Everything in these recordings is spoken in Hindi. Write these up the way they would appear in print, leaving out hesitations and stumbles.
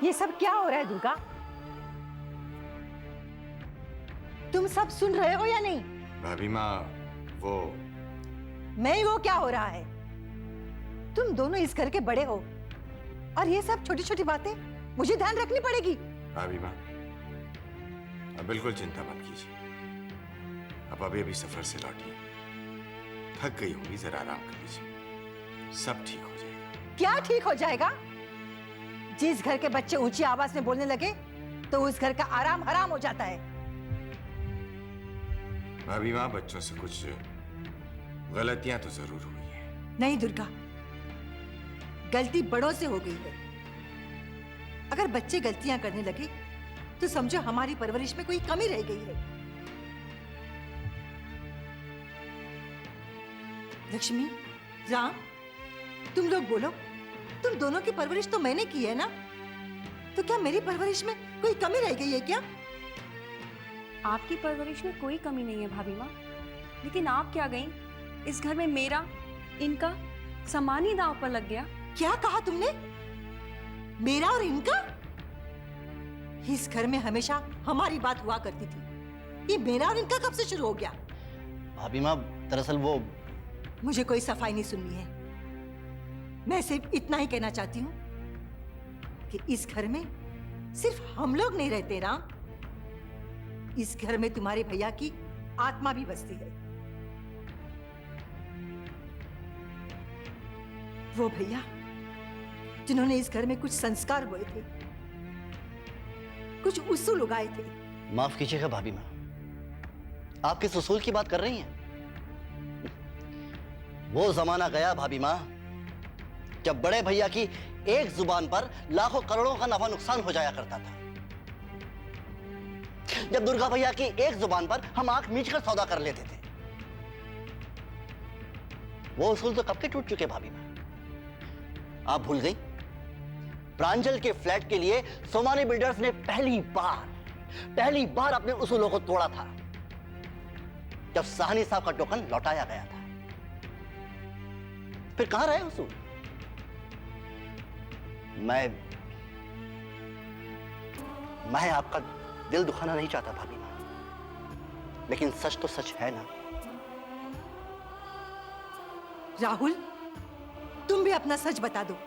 ये सब क्या हो रहा है दुर्गा? तुम सब सुन रहे हो या नहीं? भाभी माँ, वो वो क्या हो रहा है? तुम दोनों इस घर के बड़े हो और ये सब छोटी छोटी बातें मुझे ध्यान रखनी पड़ेगी। भाभी माँ, अब बिल्कुल चिंता मत कीजिए। अब अभी सफर से लौटिए, थक गई होंगी, जरा आराम कर लीजिए, सब ठीक हो जाएगा। क्या ठीक हो जाएगा? जिस घर के बच्चे ऊंची आवाज में बोलने लगे तो उस घर का आराम हराम हो जाता है। भाभी माँ, बच्चों से कुछ गलतियां तो जरूर हुई है। नहीं दुर्गा, गलती बड़ों से हो गई है। अगर बच्चे गलतियां करने लगे तो समझो हमारी परवरिश में कोई कमी रह गई है। लक्ष्मी, राम, तुम लोग बोलो, तुम दोनों की परवरिश तो मैंने की है ना? तो क्या मेरी परवरिश में कोई कमी रह गई है क्या? आपकी परवरिश में कोई कमी नहीं है भाभी माँ, लेकिन आप क्या गई, इस घर में मेरा, इनका सामान ही दांव पर लग गया। क्या कहा तुमने? मेरा और इनका? इस घर में हमेशा हमारी बात हुआ करती थी, ये मेरा और इनका कब से शुरू हो गया? भाभी माँ, दरअसल वो मुझे कोई सफाई नहीं सुननी है। मैं सिर्फ इतना ही कहना चाहती हूँ कि इस घर में सिर्फ हम लोग नहीं रहते राम, इस घर में तुम्हारे भैया की आत्मा भी बसती है। वो भैया जिन्होंने इस घर में कुछ संस्कार बोए थे, कुछ उसूल उगाए थे। माफ कीजिएगा भाभी माँ, आप किस उसूल की बात कर रही हैं? वो जमाना गया भाभी माँ जब बड़े भैया की एक जुबान पर लाखों करोड़ों का नफा नुकसान हो जाया करता था, जब दुर्गा भैया की एक जुबान पर हम आंख मीच कर सौदा कर लेते थे। वो उसूल तो कब के टूट चुके भाभी माँ, आप भूल गई? प्रांजल के फ्लैट के लिए सोमानी बिल्डर्स ने पहली बार अपने उसूलों को तोड़ा था जब साहनी साहब का टोकन लौटाया गया था। फिर कहां रहे उसूल? मैं आपका दिल दुखाना नहीं चाहता भाभी मां, लेकिन सच तो सच है ना। राहुल, तुम भी अपना सच बता दो।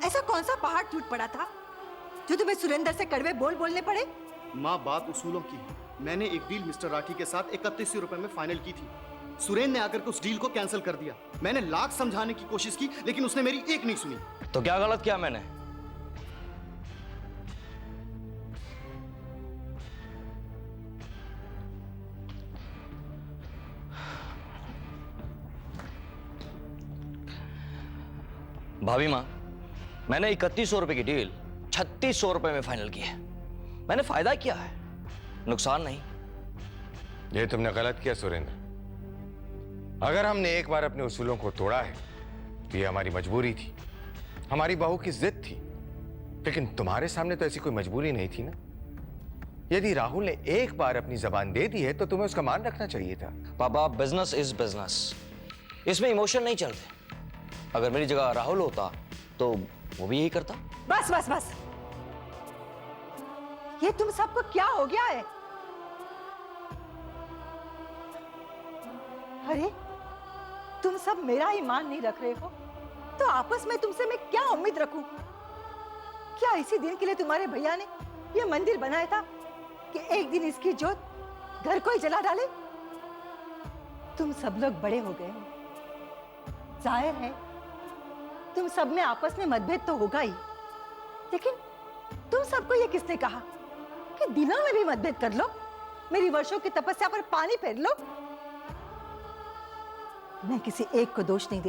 ऐसा कौन सा पहाड़ टूट पड़ा था जो तुम्हें सुरेंद्र से कड़वे बोल बोलने पड़े? माँ, बात उसूलों की है। मैंने एक डील मिस्टर राठी के साथ 3100 रुपए में फाइनल की थी। सुरेंद्र ने आकर के उस डील को कैंसिल कर दिया। मैंने लाख समझाने की कोशिश की, लेकिन उसने मेरी एक नहीं सुनी। तो क्या गलत किया मैंने? भाभी माँ, मैंने 3100 रुपए की डील 3600 रुपए में फाइनल की है। मैंने फायदा किया है, नुकसान नहीं। ये तुमने गलत किया सुरेंद्र। अगर हमने एक बार अपने उसूलों को तोड़ा है तो ये हमारी मजबूरी थी, हमारी बहू की जिद थी। लेकिन तुम्हारे सामने तो ऐसी कोई मजबूरी नहीं थी ना। यदि राहुल ने एक बार अपनी जबान दे दी है तो तुम्हें उसका मान रखना चाहिए था। पापा, बिजनेस इज बिजनेस, इसमें इमोशन नहीं चलते। अगर मेरी जगह राहुल होता तो वो भी यही करता। बस बस बस, ये तुम सबको क्या हो गया है? अरे तुम सब मेरा ईमान नहीं रख रहे हो तो आपस में तुमसे मैं क्या उम्मीद रखूं? क्या इसी दिन के लिए तुम्हारे भैया ने ये मंदिर बनाया था कि एक दिन इसकी जोत घर को ही जला डाले? तुम सब लोग बड़े हो गए हो, जाहिर है तुम सब में आपस में मतभेद तो होगा ही, लेकिन तुम सबको ये किसने कहा कि दिलों में भी मतभेद कर लो, मेरी वर्षों की तपस्या पर पानी फेर लो? मैं किसी एक को दोष नहीं